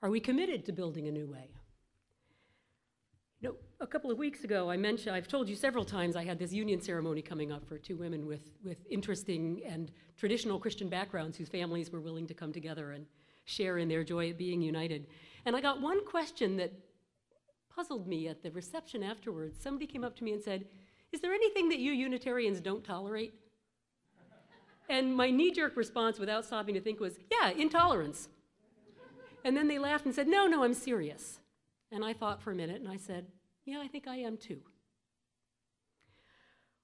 Are we committed to building a new way? You know, a couple of weeks ago, I've told you several times I had this union ceremony coming up for two women with interesting and traditional Christian backgrounds whose families were willing to come together and share in their joy at being united. And I got one question that puzzled me at the reception afterwards. Somebody came up to me and said, "Is there anything that you Unitarians don't tolerate?" And my knee-jerk response, without stopping to think, was, "Yeah, intolerance." And then they laughed and said, No, I'm serious." And I thought for a minute, and I said, "Yeah, I think I am too."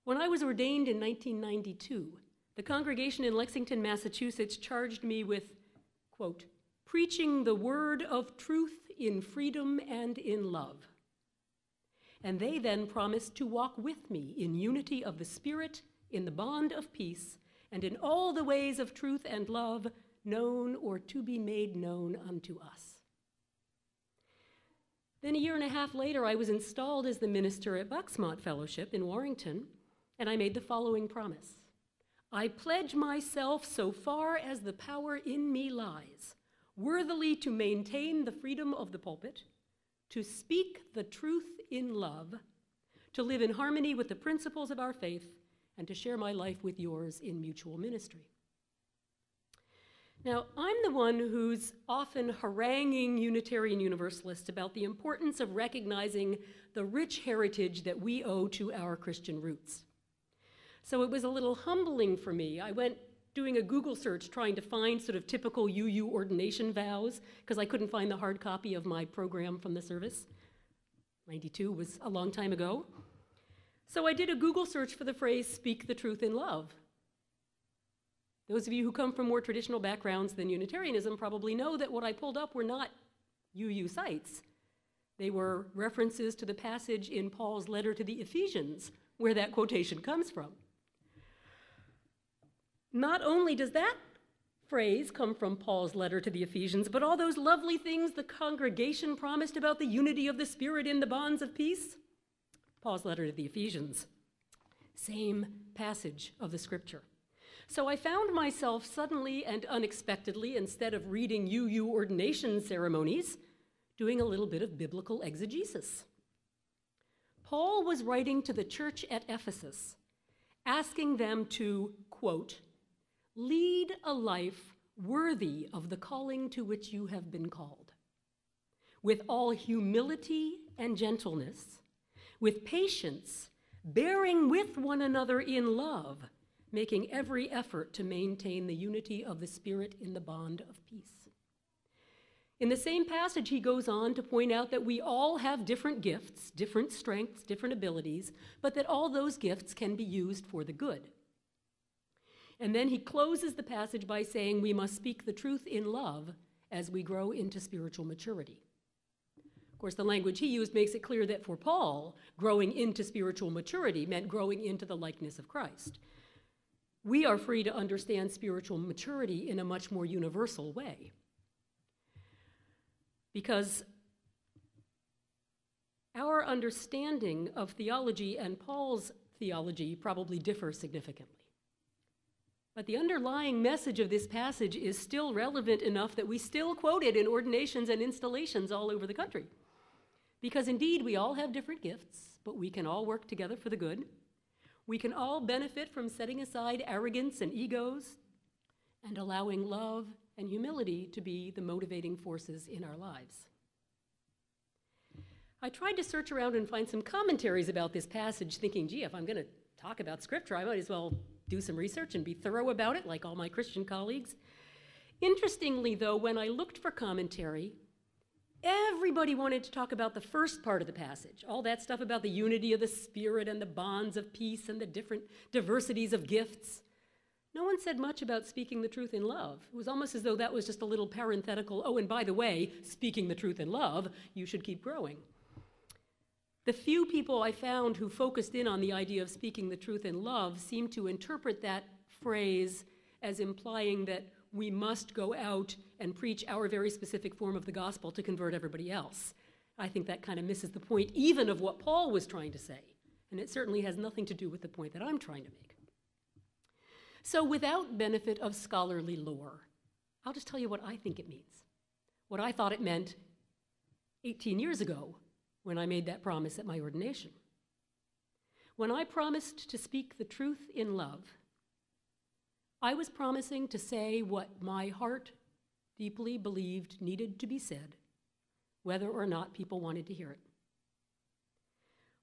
When I was ordained in 1992, the congregation in Lexington, Massachusetts charged me with, quote, "preaching the word of truth in freedom and in love." And they then promised to walk with me in unity of the Spirit, in the bond of peace, and in all the ways of truth and love, known or to be made known unto us. Then a year and a half later, I was installed as the minister at Bucksmont Fellowship in Warrington, and I made the following promise. "I pledge myself so far as the power in me lies, worthily to maintain the freedom of the pulpit, to speak the truth in love, to live in harmony with the principles of our faith, and to share my life with yours in mutual ministry." Now, I'm the one who's often haranguing Unitarian Universalists about the importance of recognizing the rich heritage that we owe to our Christian roots. So it was a little humbling for me. I went doing a Google search trying to find sort of typical UU ordination vows, because I couldn't find the hard copy of my program from the service. 92 was a long time ago. So I did a Google search for the phrase, "speak the truth in love." Those of you who come from more traditional backgrounds than Unitarianism probably know that what I pulled up were not UU sites. They were references to the passage in Paul's letter to the Ephesians, where that quotation comes from. Not only does that phrase come from Paul's letter to the Ephesians, but all those lovely things the congregation promised about the unity of the Spirit in the bonds of peace. Paul's letter to the Ephesians. Same passage of the scripture. So I found myself suddenly and unexpectedly, instead of reading UU ordination ceremonies, doing a little bit of biblical exegesis. Paul was writing to the church at Ephesus, asking them to, quote, "lead a life worthy of the calling to which you have been called, with all humility and gentleness, with patience, bearing with one another in love, making every effort to maintain the unity of the Spirit in the bond of peace." In the same passage, he goes on to point out that we all have different gifts, different strengths, different abilities, but that all those gifts can be used for the good. And then he closes the passage by saying we must speak the truth in love as we grow into spiritual maturity. Of course, the language he used makes it clear that for Paul, growing into spiritual maturity meant growing into the likeness of Christ. We are free to understand spiritual maturity in a much more universal way, because our understanding of theology and Paul's theology probably differ significantly. But the underlying message of this passage is still relevant enough that we still quote it in ordinations and installations all over the country. Because indeed, we all have different gifts, but we can all work together for the good. We can all benefit from setting aside arrogance and egos and allowing love and humility to be the motivating forces in our lives. I tried to search around and find some commentaries about this passage, thinking, gee, if I'm going to talk about Scripture, I might as well do some research and be thorough about it, like all my Christian colleagues. Interestingly, though, when I looked for commentary, everybody wanted to talk about the first part of the passage, all that stuff about the unity of the Spirit and the bonds of peace and the different diversities of gifts. No one said much about speaking the truth in love. It was almost as though that was just a little parenthetical, oh, and by the way, speaking the truth in love, you should keep growing. The few people I found who focused in on the idea of speaking the truth in love seemed to interpret that phrase as implying that we must go out and preach our very specific form of the gospel to convert everybody else. I think that kind of misses the point even of what Paul was trying to say, and it certainly has nothing to do with the point that I'm trying to make. So without benefit of scholarly lore, I'll just tell you what I think it means. what I thought it meant 18 years ago when I made that promise at my ordination. When I promised to speak the truth in love, I was promising to say what my heart deeply believed needed to be said, whether or not people wanted to hear it.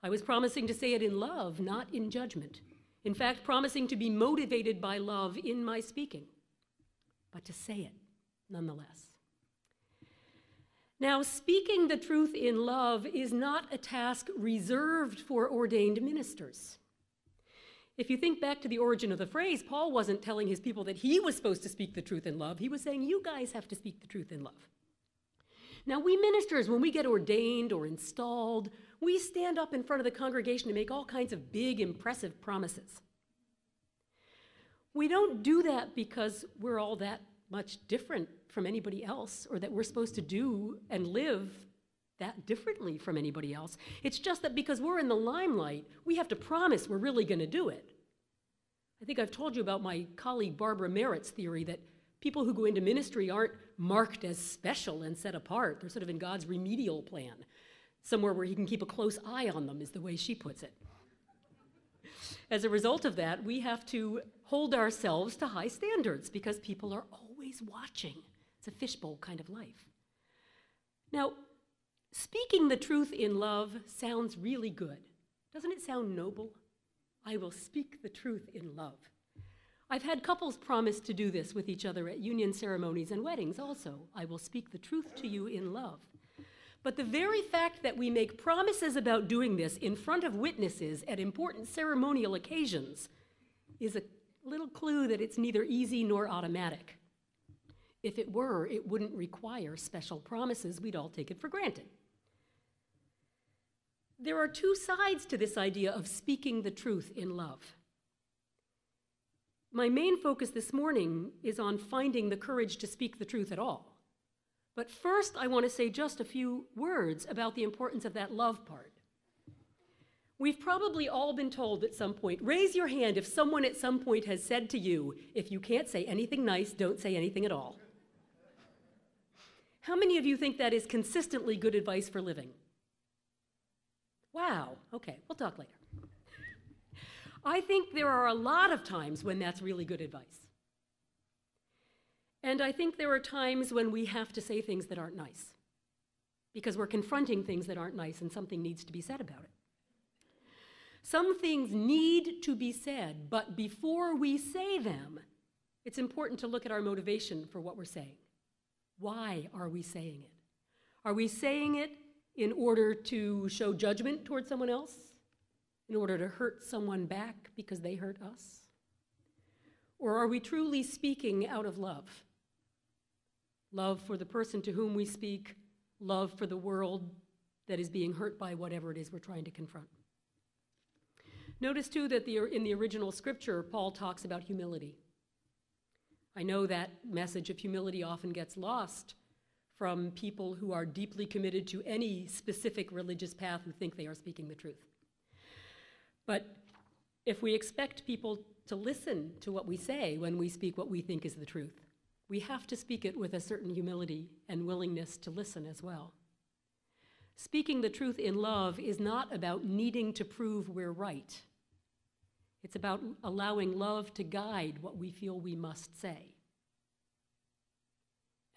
I was promising to say it in love, not in judgment. In fact, promising to be motivated by love in my speaking, but to say it nonetheless. Now, speaking the truth in love is not a task reserved for ordained ministers. If you think back to the origin of the phrase, Paul wasn't telling his people that he was supposed to speak the truth in love. He was saying, you guys have to speak the truth in love. Now, we ministers, when we get ordained or installed, we stand up in front of the congregation to make all kinds of big, impressive promises. We don't do that because we're all that much different from anybody else, or that we're supposed to do and live that differently from anybody else. It's just that because we're in the limelight, we have to promise we're really going to do it. I think I've told you about my colleague Barbara Merritt's theory that people who go into ministry aren't marked as special and set apart. They're sort of in God's remedial plan, somewhere where he can keep a close eye on them, is the way she puts it. As a result of that, we have to hold ourselves to high standards because people are always watching. It's a fishbowl kind of life. Now, speaking the truth in love sounds really good. Doesn't it sound noble? I will speak the truth in love. I've had couples promise to do this with each other at union ceremonies and weddings also. I will speak the truth to you in love. But the very fact that we make promises about doing this in front of witnesses at important ceremonial occasions is a little clue that it's neither easy nor automatic. If it were, it wouldn't require special promises. We'd all take it for granted. There are two sides to this idea of speaking the truth in love. My main focus this morning is on finding the courage to speak the truth at all. But first, I want to say just a few words about the importance of that love part. We've probably all been told at some point, raise your hand if someone at some point has said to you, if you can't say anything nice, don't say anything at all. How many of you think that is consistently good advice for living? Wow, okay, we'll talk later. I think there are a lot of times when that's really good advice. And I think there are times when we have to say things that aren't nice, because we're confronting things that aren't nice and something needs to be said about it. Some things need to be said, but before we say them, it's important to look at our motivation for what we're saying. Why are we saying it? Are we saying it in order to show judgment toward someone else? In order to hurt someone back because they hurt us? Or are we truly speaking out of love? Love for the person to whom we speak, love for the world that is being hurt by whatever it is we're trying to confront. Notice too that in the original scripture, Paul talks about humility. I know that message of humility often gets lost from people who are deeply committed to any specific religious path who think they are speaking the truth. But if we expect people to listen to what we say when we speak what we think is the truth, we have to speak it with a certain humility and willingness to listen as well. Speaking the truth in love is not about needing to prove we're right. It's about allowing love to guide what we feel we must say.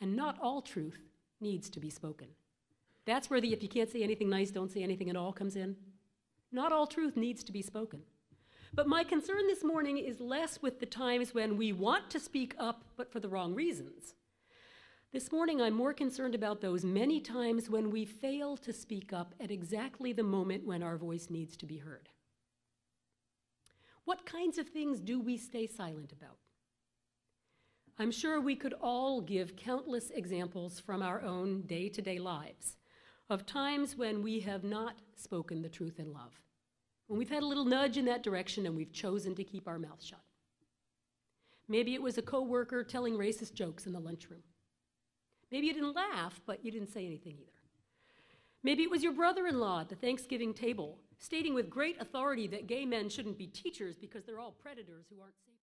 And not all truth needs to be spoken. That's where the if you can't say anything nice, don't say anything at all comes in. Not all truth needs to be spoken. But my concern this morning is less with the times when we want to speak up, but for the wrong reasons. This morning, I'm more concerned about those many times when we fail to speak up at exactly the moment when our voice needs to be heard. What kinds of things do we stay silent about? I'm sure we could all give countless examples from our own day-to-day lives of times when we have not spoken the truth in love, when we've had a little nudge in that direction and we've chosen to keep our mouth shut. Maybe it was a coworker telling racist jokes in the lunchroom. Maybe you didn't laugh, but you didn't say anything either. Maybe it was your brother-in-law at the Thanksgiving table, stating with great authority that gay men shouldn't be teachers because they're all predators who aren't safe.